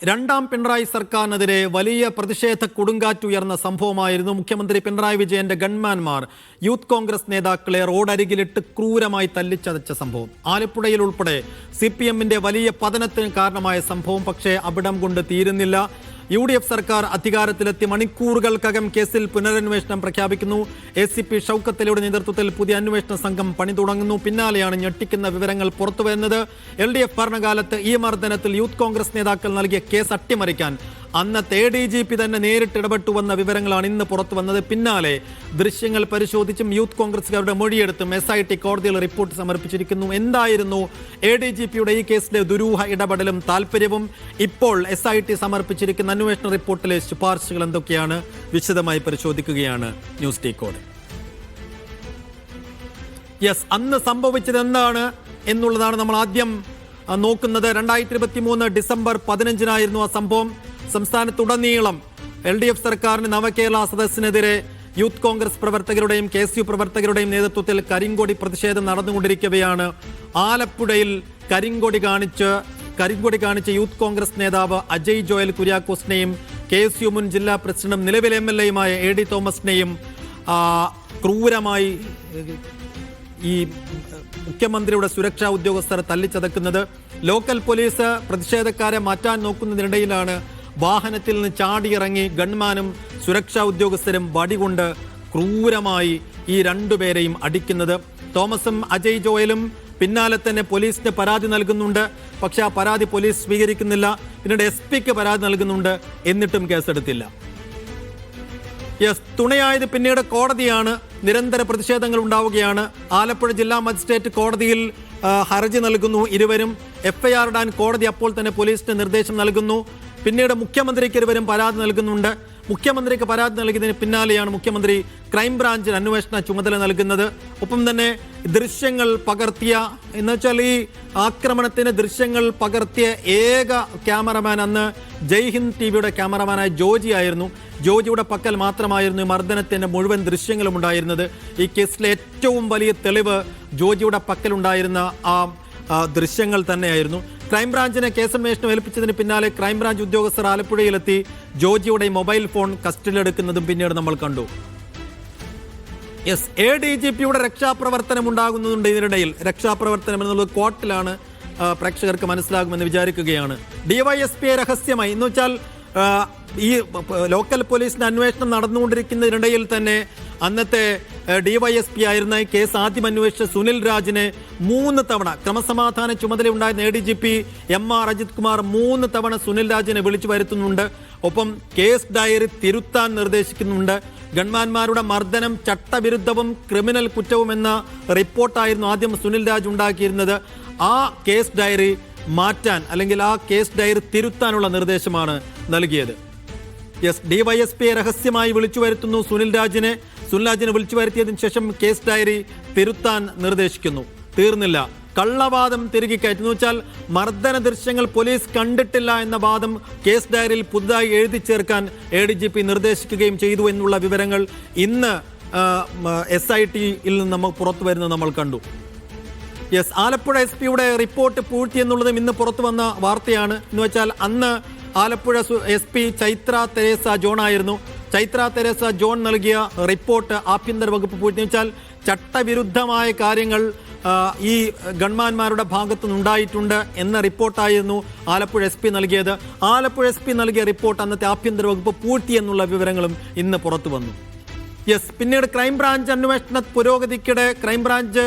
രണ്ടാം പിണറായി സർക്കാരിനെതിരെ വലിയ പ്രതിഷേധ കൊടുങ്കാറ്റുയർന്ന സംഭവമായിരുന്നു. മുഖ്യമന്ത്രി പിണറായി വിജയന്റെ ഗൺമാൻമാർ യൂത്ത് കോൺഗ്രസ് നേതാക്കളെ റോഡരികിലിട്ട് ക്രൂരമായി തല്ലിച്ചതച്ച സംഭവം. ആലപ്പുഴയിൽ ഉൾപ്പെടെ CPM-ന്റെ വലിയ പതനത്തിന് കാരണമായ സംഭവം. പക്ഷേ അവിടം കൊണ്ട് തീരുന്നില്ല. UDF സർക്കാർ അധികാരത്തിലെത്തി മണിക്കൂറുകൾക്കകം കേസിൽ പുനരന്വേഷണം പ്രഖ്യാപിക്കുന്നു. ACP ഷൗക്കത്ത് അലിയുടെ നേതൃത്വത്തിൽ പുതിയ അന്വേഷണ സംഘം പണി തുടങ്ങുന്നു. പിന്നാലെയാണ് ഞെട്ടിക്കുന്ന വിവരങ്ങൾ പുറത്തുവരുന്നത്. LDF ഭരണകാലത്ത് ഈ മർദ്ദനത്തിൽ യൂത്ത് കോൺഗ്രസ് നേതാക്കൾ നൽകിയ കേസ് അട്ടിമറിക്കാൻ അന്നത്തെ ADGP തന്നെ നേരിട്ട് ഇടപെട്ടുവന്ന വിവരങ്ങളാണ് ഇന്ന് പുറത്തു വന്നത്. പിന്നാലെ ദൃശ്യങ്ങൾ പരിശോധിച്ചും യൂത്ത് കോൺഗ്രസുകാരുടെ മൊഴിയെടുത്തും SIT കോടതിയിൽ റിപ്പോർട്ട് സമർപ്പിച്ചിരിക്കുന്നു. എന്തായിരുന്നു ADGPയുടെ ഈ കേസിലെ ദുരൂഹ ഇടപെടലും താല്പര്യവും? ഇപ്പോൾ SIT സമർപ്പിച്ചിരിക്കുന്ന അന്വേഷണ റിപ്പോർട്ടിലെ ശുപാർശകൾ എന്തൊക്കെയാണ്? വിശദമായി പരിശോധിക്കുകയാണ് ന്യൂസ് ഡീകോഡ്. അന്ന് സംഭവിച്ചത് എന്താണ് എന്നുള്ളതാണ് നമ്മൾ ആദ്യം നോക്കുന്നത്. 2023 ഡിസംബർ 15-നായിരുന്നു ആ സംഭവം. സംസ്ഥാനത്തുടനീളം LDF സർക്കാരിന് നവകേരള സദസ്സിനെതിരെ യൂത്ത് കോൺഗ്രസ് പ്രവർത്തകരുടെയും KSU പ്രവർത്തകരുടെയും നേതൃത്വത്തിൽ കരിങ്കൊടി പ്രതിഷേധം നടന്നുകൊണ്ടിരിക്കവെയാണ് ആലപ്പുഴയിൽ കരിങ്കൊടി കാണിച്ച് യൂത്ത് കോൺഗ്രസ് നേതാവ് അജയ് ജോയൽ കുര്യാക്കോസിനെയും KSU മുൻ ജില്ലാ പ്രസിഡന്റും നിലവിലെ MLA-യുമായ AD തോമസിനെയും ക്രൂരമായി ഈ മുഖ്യമന്ത്രിയുടെ സുരക്ഷാ ഉദ്യോഗസ്ഥർ തല്ലിച്ചതക്കുന്നത്. ലോക്കൽ പോലീസ് പ്രതിഷേധക്കാരെ മാറ്റാൻ നോക്കുന്നതിനിടയിലാണ് വാഹനത്തിൽ നിന്ന് ചാടിയിറങ്ങി ഗൺമാനും സുരക്ഷാ ഉദ്യോഗസ്ഥരും വടികൊണ്ട് ക്രൂരമായി ഈ രണ്ടുപേരെയും അടിക്കുന്നത്. തോമസും അജയ് ജോയലും പിന്നാലെ തന്നെ പോലീസിന് പരാതി നൽകുന്നുണ്ട്. പക്ഷെ ആ പരാതി പോലീസ് സ്വീകരിക്കുന്നില്ല. പിന്നീട് SP-ക്ക് പരാതി നൽകുന്നുണ്ട്. എന്നിട്ടും കേസെടുത്തില്ല. തുണയായത് പിന്നീട് കോടതിയാണ്. നിരന്തര പ്രതിഷേധങ്ങൾ ഉണ്ടാവുകയാണ്. ആലപ്പുഴ ജില്ലാ മജിസ്ട്രേറ്റ് കോടതിയിൽ ഹർജി നൽകുന്നു. ഇരുവരും FIR ഇടാൻ കോടതി അപ്പോൾ തന്നെ പോലീസിന് നിർദ്ദേശം നൽകുന്നു. പിന്നീട് മുഖ്യമന്ത്രിക്ക് ഇരുവരും പരാതി നൽകുന്നുണ്ട്. മുഖ്യമന്ത്രിക്ക് പരാതി നൽകിയതിന് പിന്നാലെയാണ് മുഖ്യമന്ത്രി ക്രൈംബ്രാഞ്ചിന് അന്വേഷണ ചുമതല നൽകുന്നത്. ഒപ്പം തന്നെ ദൃശ്യങ്ങൾ പകർത്തിയ എന്നുവെച്ചാൽ ഈ ആക്രമണത്തിന് ദൃശ്യങ്ങൾ പകർത്തിയ ഏക ക്യാമറമാൻ അന്ന് ജയ്ഹിന്ദ് TVയുടെ ക്യാമറമാനായ ജോജി ആയിരുന്നു. ജോജിയുടെ പക്കൽ മാത്രമായിരുന്നു ഈ മർദ്ദനത്തിന്റെ മുഴുവൻ ദൃശ്യങ്ങളും ഉണ്ടായിരുന്നത്. ഈ കേസിലെ ഏറ്റവും വലിയ തെളിവ് ജോജിയുടെ പക്കലുണ്ടായിരുന്ന ആ ദൃശ്യങ്ങൾ തന്നെയായിരുന്നു. ക്രൈംബ്രാഞ്ചിനെ കേസന്വേഷണം ഏൽപ്പിച്ചതിന് പിന്നാലെ ക്രൈംബ്രാഞ്ച് ഉദ്യോഗസ്ഥർ ആലപ്പുഴയിലെത്തി ജോജിയുടെ മൊബൈൽ ഫോൺ കസ്റ്റഡിയിലെടുക്കുന്നതും പിന്നീട് നമ്മൾ കണ്ടു. ADGPയുടെ രക്ഷാപ്രവർത്തനം ഉണ്ടാകുന്നുണ്ട്. ഇതിനിടയിൽ രക്ഷാപ്രവർത്തനം എന്നുള്ളത് കോർട്ടിലാണ്. പ്രേക്ഷകർക്ക് മനസ്സിലാകുമെന്ന് വിചാരിക്കുകയാണ്. DYSP രഹസ്യമായി എന്ന് വെച്ചാൽ ഈ ലോക്കൽ പോലീസിന്റെ അന്വേഷണം നടന്നുകൊണ്ടിരിക്കുന്നതിനിടയിൽ തന്നെ അന്നത്തെ DYSP ആയിരുന്ന ഈ കേസ് ആദ്യം അന്വേഷിച്ച സുനിൽ രാജിനെ 3 തവണ ക്രമസമാധാന ചുമതല ഉണ്ടായിരുന്ന ADGP MR അജിത് കുമാർ 3 തവണ സുനിൽ രാജിനെ വിളിച്ചു വരുത്തുന്നുണ്ട്. ഒപ്പം കേസ് ഡയറി തിരുത്താൻ നിർദ്ദേശിക്കുന്നുണ്ട്. ഗൺമാന്മാരുടെ മർദ്ദനം ചട്ടവിരുദ്ധവും ക്രിമിനൽ കുറ്റവുമെന്ന റിപ്പോർട്ടായിരുന്നു ആദ്യം സുനിൽ രാജ് ഉണ്ടാക്കിയിരുന്നത്. ആ കേസ് ഡയറി മാറ്റാൻ അല്ലെങ്കിൽ ആ കേസ് ഡയറി തിരുത്താനുള്ള നിർദ്ദേശമാണ് നൽകിയത്. DYSP രഹസ്യമായി വിളിച്ചു വരുത്തുന്നു സുനിൽ രാജിനെ വിളിച്ചു വരുത്തിയതിനു ശേഷം കേസ് ഡയറി തിരുത്താൻ നിർദ്ദേശിക്കുന്നു. തീർന്നില്ല. കള്ളവാദം തിരികെ കയറ്റുന്നു വെച്ചാൽ മർദ്ദന ദൃശ്യങ്ങൾ പോലീസ് കണ്ടിട്ടില്ല എന്ന വാദം കേസ് ഡയറിയിൽ പുതുതായി എഴുതി ചേർക്കാൻ ADGP നിർദ്ദേശിക്കുകയും ചെയ്തു എന്നുള്ള വിവരങ്ങൾ ഇന്ന് SIT-യിൽ നിന്ന് നമുക്ക് പുറത്തു വരുന്നത് നമ്മൾ കണ്ടു. ആലപ്പുഴ SP-യുടെ റിപ്പോർട്ട് പൂഴ്ത്തി എന്നുള്ളതും ഇന്ന് പുറത്തു വന്ന വാർത്തയാണ്. എന്ന് വെച്ചാൽ അന്ന് Alappuzha SP Chaitra Teresa John ആയിരുന്നു. ചൈത്ര തെരേസ ജോൺ നൽകിയ റിപ്പോർട്ട് ആഭ്യന്തര വകുപ്പ് പൂഴ്ത്തി. വെച്ചാൽ ചട്ടവിരുദ്ധമായ കാര്യങ്ങൾ ഈ ഗൺമാന്മാരുടെ ഭാഗത്തു നിന്നുണ്ടായിട്ടുണ്ട് എന്ന റിപ്പോർട്ടായിരുന്നു ആലപ്പുഴ SP നൽകിയത്. ആലപ്പുഴ SP നൽകിയ റിപ്പോർട്ട് അന്നത്തെ ആഭ്യന്തര വകുപ്പ് പൂഴ്ത്തി എന്നുള്ള വിവരങ്ങളും ഇന്ന് പുറത്തു വന്നു. പിന്നീട് ക്രൈംബ്രാഞ്ച് അന്വേഷണ പുരോഗതിക്കിടെ ക്രൈംബ്രാഞ്ച്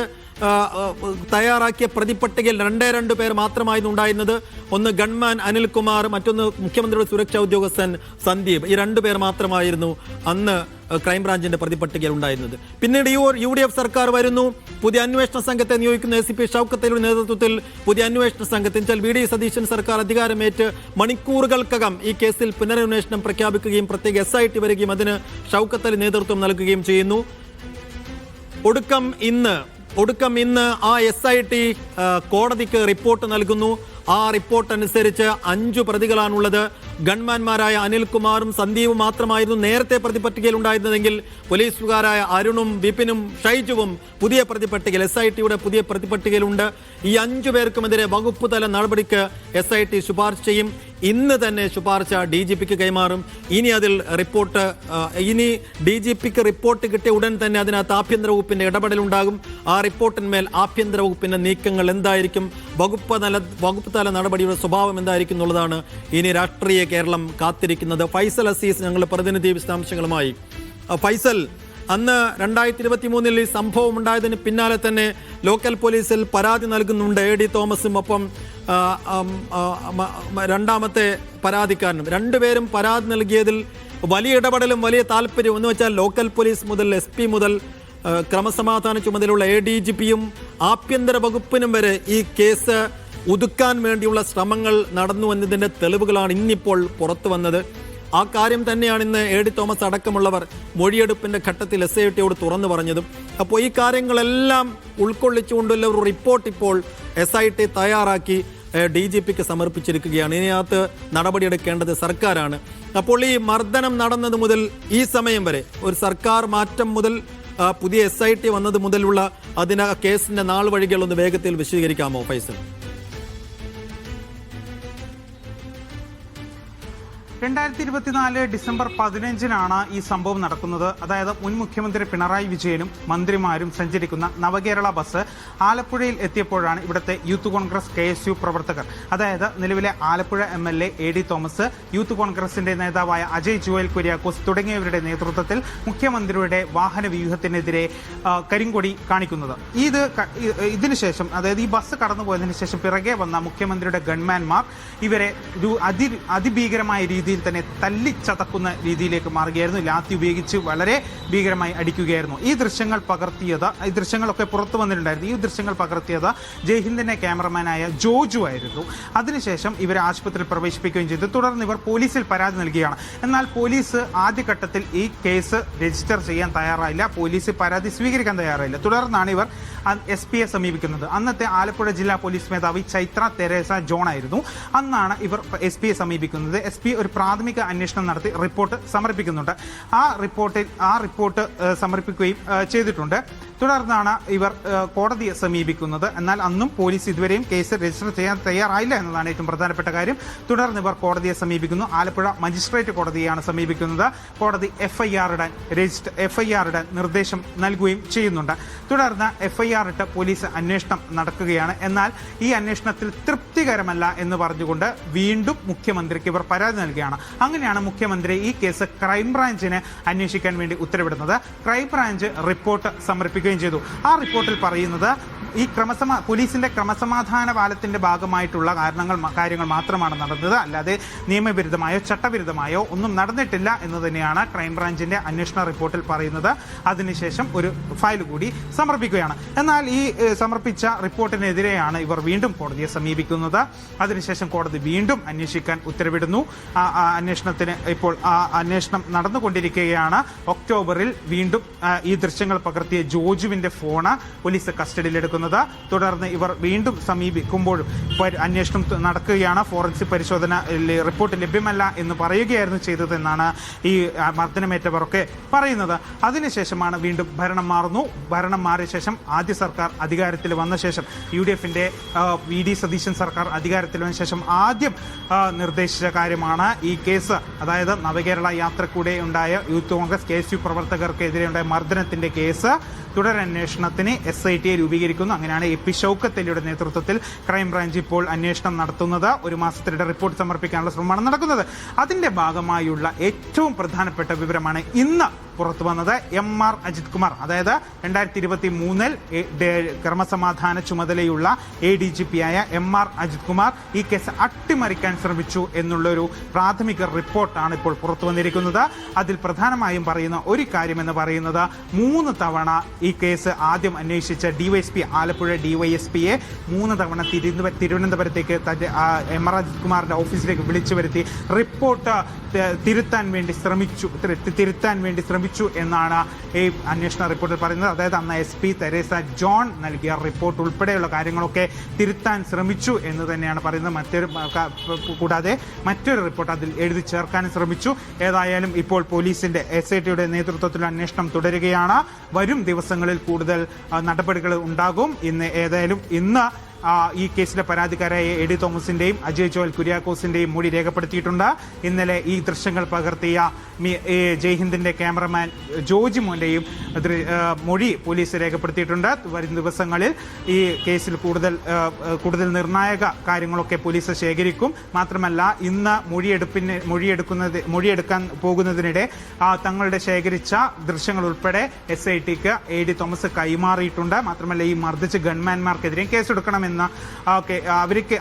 തയ്യാറാക്കിയ പ്രതിപട്ടികയിൽ 2 പേർ മാത്രമായിരുന്നു ഉണ്ടായിരുന്നത്. ഒന്ന് ഗൺമാൻ അനിൽകുമാർ, മറ്റൊന്ന് മുഖ്യമന്ത്രിയുടെ സുരക്ഷാ ഉദ്യോഗസ്ഥൻ സന്ദീപ്. ഈ 2 പേർ മാത്രമായിരുന്നു അന്ന് ക്രൈംബ്രാഞ്ചിന്റെ പ്രതിപട്ടികയിൽ ഉണ്ടായിരുന്നത്. പിന്നീട് UDF സർക്കാർ വരുന്നു. പുതിയ അന്വേഷണ സംഘത്തെ നിയോഗിക്കുന്ന ACP ഷൗക്കത്ത് അലിയുടെ നേതൃത്വത്തിൽ പുതിയ അന്വേഷണ സംഘത്തിൽ VD സതീശൻ സർക്കാർ അധികാരമേറ്റ് മണിക്കൂറുകൾക്കകം ഈ കേസിൽ പുനരന്വേഷണം പ്രഖ്യാപിക്കുകയും പ്രത്യേക SIT വരികയും അതിന് ഷൗക്കത്ത് അലി നേതൃത്വം നൽകുകയും ചെയ്യുന്നു. ഒടുക്കം ഇന്ന് ആ SIT കോടതിക്ക് റിപ്പോർട്ട് നൽകുന്നു. ആ റിപ്പോർട്ട് അനുസരിച്ച് 5 പ്രതികളാണുള്ളത്. ഗൺമാന്മാരായ അനിൽകുമാറും സന്ദീപും മാത്രമായിരുന്നു നേരത്തെ പ്രതിപട്ടികയിൽ ഉണ്ടായിരുന്നതെങ്കിൽ പോലീസുകാരായ അരുണും വിപിനും ഷൈജുവും പുതിയ പ്രതിപട്ടികയിൽ SIT-യുടെ പുതിയ പ്രതിപട്ടികയിലുണ്ട്. ഈ 5 പേർക്കുമെതിരെ വകുപ്പ് തല നടപടിക്ക് SIT ശുപാർശ ചെയ്യും. ഇന്ന് തന്നെ ശുപാർശ DGPക്ക് കൈമാറും. ഇനി അതിൽ റിപ്പോർട്ട് DGPക്ക് റിപ്പോർട്ട് കിട്ടിയ ഉടൻ തന്നെ അതിനകത്ത് ആഭ്യന്തര വകുപ്പിന്റെ ഇടപെടലുണ്ടാകും. ആ റിപ്പോർട്ടിന്മേൽ ആഭ്യന്തര വകുപ്പിന്റെ നീക്കങ്ങൾ എന്തായിരിക്കും, വകുപ്പ് തല നടപടിയുടെ സ്വഭാവം എന്തായിരിക്കും എന്നുള്ളതാണ് ഇനി രാഷ്ട്രീയ കേരളം കാത്തിരിക്കുന്നത്. ഫൈസൽ അസീസ് ഞങ്ങളുടെ പ്രതിനിധി വിശദാംശങ്ങളുമായി. ഫൈസൽ, അന്ന് 2023 ഈ സംഭവം ഉണ്ടായതിന് പിന്നാലെ തന്നെ ലോക്കൽ പോലീസിൽ പരാതി നൽകുന്നുണ്ട് AD തോമസും ഒപ്പം രണ്ടാമത്തെ പരാതിക്കാരനും. രണ്ടുപേരും പരാതി നൽകിയതിൽ വലിയ ഇടപെടലും വലിയ താല്പര്യവും എന്ന് വെച്ചാൽ ലോക്കൽ പോലീസ് മുതൽ SP മുതൽ ക്രമസമാധാന ചുമതലയുള്ള ADGPയും ആഭ്യന്തര വകുപ്പിനും വരെ ഈ കേസ് ഒതുക്കാൻ വേണ്ടിയുള്ള ശ്രമങ്ങൾ നടന്നു എന്നതിൻ്റെ തെളിവുകളാണ് ഇന്നിപ്പോൾ പുറത്തു വന്നത്. ആ കാര്യം തന്നെയാണ് ഇന്ന് AD തോമസ് അടക്കമുള്ളവർ മൊഴിയെടുപ്പിന്റെ ഘട്ടത്തിൽ SITയോട് തുറന്നു പറഞ്ഞതും. അപ്പോൾ ഈ കാര്യങ്ങളെല്ലാം ഉൾക്കൊള്ളിച്ചുകൊണ്ടുള്ള ഒരു റിപ്പോർട്ട് ഇപ്പോൾ SIT തയ്യാറാക്കി DGPക്ക് സമർപ്പിച്ചിരിക്കുകയാണ്. ഇതിനകത്ത് നടപടിയെടുക്കേണ്ടത് സർക്കാരാണ്. അപ്പോൾ ഈ മർദ്ദനം നടന്നത് മുതൽ ഈ സമയം വരെ ഒരു സർക്കാർ മാറ്റം മുതൽ പുതിയ SIT വന്നത് മുതലുള്ള കേസിന്റെ നാൾ വഴികളൊന്ന് വേഗത്തിൽ വിശദീകരിക്കാമോ ഫൈസൽ? 2024 ഡിസംബർ 15-നാണ് ഈ സംഭവം നടക്കുന്നത്. അതായത് മുൻ മുഖ്യമന്ത്രി പിണറായി വിജയനും മന്ത്രിമാരും സഞ്ചരിക്കുന്ന നവകേരള ബസ് ആലപ്പുഴയിൽ എത്തിയപ്പോഴാണ് ഇവിടുത്തെ യൂത്ത് കോൺഗ്രസ് KSU പ്രവർത്തകർ, അതായത് നിലവിലെ Alappuzha MLA AD Thomas, youth കോൺഗ്രസിന്റെ നേതാവായ അജയ് ജോയൽ കുര്യാക്കോസ് തുടങ്ങിയവരുടെ നേതൃത്വത്തിൽ മുഖ്യമന്ത്രിയുടെ വാഹന വ്യൂഹത്തിനെതിരെ കരിങ്കൊടി കാണിക്കുന്നത്. ഇതിനുശേഷം, അതായത് ഈ ബസ് കടന്നുപോയതിനു ശേഷം പിറകെ വന്ന മുഖ്യമന്ത്രിയുടെ ഗൺമാൻമാർ ഇവരെ അതിഭീകരമായ രീതിയിൽ തന്നെ തല്ലിച്ചതക്കുന്ന രീതിയിലേക്ക് മാറുകയായിരുന്നു. ലാത്തി ഉപയോഗിച്ച് വളരെ ഭീകരമായി അടിക്കുകയായിരുന്നു. ഈ ദൃശ്യങ്ങളൊക്കെ പുറത്തു വന്നിട്ടുണ്ടായിരുന്നു. ഈ ദൃശ്യങ്ങൾ പകർത്തിയത് ജയ്ഹിന്ദിന്റെ ക്യാമറമാനായ ജോജു ആയിരുന്നു. അതിനുശേഷം ഇവരെ ആശുപത്രിയിൽ പ്രവേശിപ്പിക്കുകയും ചെയ്തു. തുടർന്ന് ഇവർ പോലീസിൽ പരാതി നൽകുകയാണ്. എന്നാൽ പോലീസ് ആദ്യഘട്ടത്തിൽ ഈ കേസ് രജിസ്റ്റർ ചെയ്യാൻ തയ്യാറായില്ല, പോലീസ് പരാതി സ്വീകരിക്കാൻ തയ്യാറായില്ല. തുടർന്നാണ് ഇവർ SPയെ സമീപിക്കുന്നത്. അന്നത്തെ ആലപ്പുഴ ജില്ലാ പോലീസ് മേധാവി ചൈത്ര തെരേസ ജോൺ ആയിരുന്നു. അന്നാണ് ഇവർ SPയെ സമീപിക്കുന്നത്. SP ഒരു പ്രാഥമിക അന്വേഷണം നടത്തി റിപ്പോർട്ട് സമർപ്പിക്കുന്നുണ്ട്. ആ റിപ്പോർട്ട് സമർപ്പിക്കുകയും ചെയ്തിട്ടുണ്ട്. തുടർന്നാണ് ഇവർ കോടതിയെ സമീപിക്കുന്നത്. എന്നാൽ അന്നും പോലീസ് ഇതുവരെയും കേസ് രജിസ്റ്റർ ചെയ്യാൻ തയ്യാറായില്ല എന്നതാണ് ഏറ്റവും പ്രധാനപ്പെട്ട കാര്യം. തുടർന്ന് ഇവർ കോടതിയെ സമീപിക്കുന്നു. ആലപ്പുഴ മജിസ്ട്രേറ്റ് കോടതിയെയാണ് സമീപിക്കുന്നത്. കോടതി FIR ഇടാൻ നിർദ്ദേശം നൽകുകയും ചെയ്യുന്നുണ്ട്. തുടർന്ന് FIR ഇട്ട് പോലീസ് അന്വേഷണം നടക്കുകയാണ്. എന്നാൽ ഈ അന്വേഷണത്തിൽ തൃപ്തികരമല്ല എന്ന് പറഞ്ഞുകൊണ്ട് വീണ്ടും മുഖ്യമന്ത്രിക്ക് ഇവർ പരാതി നൽകുകയാണ്. അങ്ങനെയാണ് മുഖ്യമന്ത്രി ഈ കേസ് ക്രൈംബ്രാഞ്ചിന് അന്വേഷിക്കാൻ വേണ്ടി ഉത്തരവിടുന്നത്. ക്രൈംബ്രാഞ്ച് റിപ്പോർട്ട് സമർപ്പിക്കുകയും ചെയ്തു. ആ റിപ്പോർട്ടിൽ പറയുന്നത് ഈ പോലീസിന്റെ ക്രമസമാധാന പാലത്തിന്റെ ഭാഗമായിട്ടുള്ള കാര്യങ്ങൾ മാത്രമാണ് നടന്നത്, അല്ലാതെ നിയമവിരുദ്ധമായോ ചട്ടവിരുദ്ധമായോ ഒന്നും നടന്നിട്ടില്ല എന്ന് തന്നെയാണ് ക്രൈംബ്രാഞ്ചിന്റെ അന്വേഷണ റിപ്പോർട്ടിൽ പറയുന്നത്. അതിനുശേഷം ഒരു ഫയൽ കൂടി സമർപ്പിക്കുകയാണ്. എന്നാൽ ഈ സമർപ്പിച്ച റിപ്പോർട്ടിനെതിരെയാണ് ഇവർ വീണ്ടും കോടതിയെ സമീപിക്കുന്നത്. അതിനുശേഷം കോടതി വീണ്ടും അന്വേഷിക്കാൻ ഉത്തരവിടുന്നു. ഇപ്പോൾ അന്വേഷണം നടന്നുകൊണ്ടിരിക്കുകയാണ്. ഒക്ടോബറിൽ വീണ്ടും ഈ ദൃശ്യങ്ങൾ പകർത്തിയ ജോജുവിന്റെ ഫോണ് പോലീസ് കസ്റ്റഡിയിലെടുക്കുന്നത്. തുടർന്ന് ഇവർ വീണ്ടും സമീപിക്കുമ്പോഴും അന്വേഷണം നടക്കുകയാണ്. ഫോറൻസിക് പരിശോധന റിപ്പോർട്ട് ലഭ്യമല്ല എന്ന് പറയുകയായിരുന്നു ചെയ്തതെന്നാണ് ഈ മർദ്ദനമേറ്റവരൊക്കെ പറയുന്നത്. അതിനുശേഷമാണ് വീണ്ടും ഭരണം മാറുന്നു. ഭരണം മാറിയ ശേഷം ആദ്യ സർക്കാർ അധികാരത്തിൽ വന്ന ശേഷം UDFന്റെ VD സതീശൻ സർക്കാർ അധികാരത്തിൽ വന്ന ശേഷം ആദ്യം നിർദ്ദേശിച്ച കാര്യമാണ് ഈ കേസ്. അതായത് നവകേരള യാത്രക്കൂടെ ഉണ്ടായ യൂത്ത് കോൺഗ്രസ് KSU പ്രവർത്തകർക്കെതിരെ ഉണ്ടായ മർദ്ദനത്തിന്റെ കേസ് തുടരന്വേഷണത്തിന് SITയെ രൂപീകരിക്കുന്നു. അങ്ങനെയാണ് AP ഷൗക്കത്ത് അലിയുടെ നേതൃത്വത്തിൽ ക്രൈംബ്രാഞ്ച് ഇപ്പോൾ അന്വേഷണം നടത്തുന്നത്. ഒരു മാസത്തിനിടെ റിപ്പോർട്ട് സമർപ്പിക്കാനുള്ള ശ്രമമാണ് നടക്കുന്നത്. അതിന്റെ ഭാഗമായുള്ള ഏറ്റവും പ്രധാനപ്പെട്ട വിവരമാണ് ഇന്ന് പുറത്തു വന്നത്. MR അജിത് കുമാർ, അതായത് 2023 ക്രമസമാധാന ചുമതലയുള്ള ADGP-ആയ MR അജിത് കുമാർ ഈ കേസ് അട്ടിമറിക്കാൻ ശ്രമിച്ചു എന്നുള്ളൊരു പ്രാഥമിക റിപ്പോർട്ടാണ് ഇപ്പോൾ പുറത്തു വന്നിരിക്കുന്നത്. അതിൽ പ്രധാനമായും പറയുന്ന ഒരു കാര്യമെന്ന് പറയുന്നത് 3 തവണ ഈ കേസ് ആദ്യം അന്വേഷിച്ച DYSP ആലപ്പുഴ DYSPയെ 3 തവണ തിരുവനന്തപുരത്തേക്ക് MR അജിത് കുമാറിന്റെ ഓഫീസിലേക്ക് വിളിച്ചു വരുത്തി റിപ്പോർട്ട് തിരുത്താൻ വേണ്ടി ശ്രമിച്ചു എന്നാണ് ഈ അന്വേഷണ റിപ്പോർട്ടിൽ പറയുന്നത്. അതായത് അന്ന് SP തെരേസ ജോൺ നൽകിയ റിപ്പോർട്ട് ഉൾപ്പെടെയുള്ള കാര്യങ്ങളൊക്കെ തിരുത്താൻ ശ്രമിച്ചു എന്ന് തന്നെയാണ് പറയുന്നത്. കൂടാതെ മറ്റൊരു റിപ്പോർട്ട് അതിൽ എഴുതി ചേർക്കാനും ശ്രമിച്ചു. ഏതായാലും ഇപ്പോൾ പോലീസിന്റെ SITയുടെ നേതൃത്വത്തിൽ അന്വേഷണം തുടരുകയാണ്. വരും ദിവസങ്ങളിൽ കൂടുതൽ നടപടികൾ ഉണ്ടാകും. ഇന്ന് ഈ കേസിലെ പരാതിക്കാരായ എ ഡി തോമസിന്റെയും അജയ് ജോയൽ കുര്യാക്കോസിന്റെയും മൊഴി രേഖപ്പെടുത്തിയിട്ടുണ്ട്. ഇന്നലെ ഈ ദൃശ്യങ്ങൾ പകർത്തിയ ജയ്ഹിന്ദിന്റെ ക്യാമറമാൻ ജോജി മോന്റെയും മൊഴി പോലീസ് രേഖപ്പെടുത്തിയിട്ടുണ്ട്. വരും ദിവസങ്ങളിൽ ഈ കേസിൽ കൂടുതൽ നിർണായക കാര്യങ്ങളൊക്കെ പോലീസ് ശേഖരിക്കും. മാത്രമല്ല, ഇന്ന് മൊഴിയെടുക്കാൻ പോകുന്നതിനിടെ തങ്ങളുടെ ശേഖരിച്ച ദൃശ്യങ്ങൾ ഉൾപ്പെടെ SITക്ക് എ ഡി തോമസ് കൈമാറിയിട്ടുണ്ട്. മാത്രമല്ല, ഈ മർദ്ദിച്ച ഗൺമാൻമാർക്കെതിരെയും കേസെടുക്കണമെന്ന്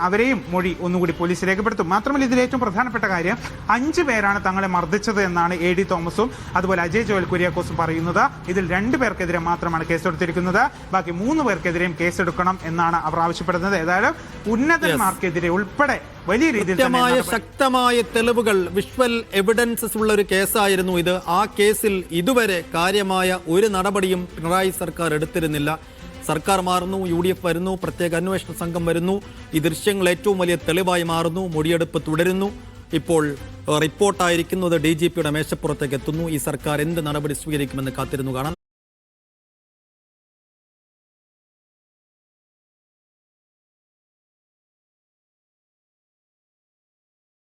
അവരെയും മൊഴി ഒന്നുകൂടി പോലീസ് രേഖപ്പെടുത്തും. മാത്രമല്ല, ഇതിൽ ഏറ്റവും പ്രധാനപ്പെട്ട കാര്യം 5 പേരാണ് തങ്ങളെ മർദ്ദിച്ചത് എന്നാണ് എ ഡി തോമസും അതുപോലെ അജയ് ജോയൽ കുര്യാക്കോസും പറയുന്നത്. ഇതിൽ 2 പേർക്കെതിരെ മാത്രമാണ് കേസെടുത്തിരിക്കുന്നത്. ബാക്കി 3 പേർക്കെതിരെയും കേസെടുക്കണം എന്നാണ് അവർ ആവശ്യപ്പെടുന്നത്. ഏതായാലും ഉന്നതന്മാർക്കെതിരെ ഉൾപ്പെടെ വലിയ രീതിയിൽ ശക്തമായ തെളിവുകൾ, വിഷ്വൽ എവിഡൻസസ് ഉള്ള ഒരു കേസായിരുന്നു ഇത്. ആ കേസിൽ ഇതുവരെ കാര്യമായ ഒരു നടപടിയും പിണറായി സർക്കാർ എടുത്തിരുന്നില്ല. സർക്കാർ മാറുന്നു, UDF വരുന്നു, പ്രത്യേക അന്വേഷണ സംഘം വരുന്നു, ഈ ദൃശ്യങ്ങൾ ഏറ്റവും വലിയ തെളിവായി മാറുന്നു, മൊഴിയെടുപ്പ് തുടരുന്നു. ഇപ്പോൾ റിപ്പോർട്ടായിരിക്കുന്നത് DGPയുടെ മേശപ്പുറത്തേക്ക് എത്തുന്നു. ഈ സർക്കാർ എന്ത് നടപടി സ്വീകരിക്കുമെന്ന് കാത്തിരുന്നു കാണാം.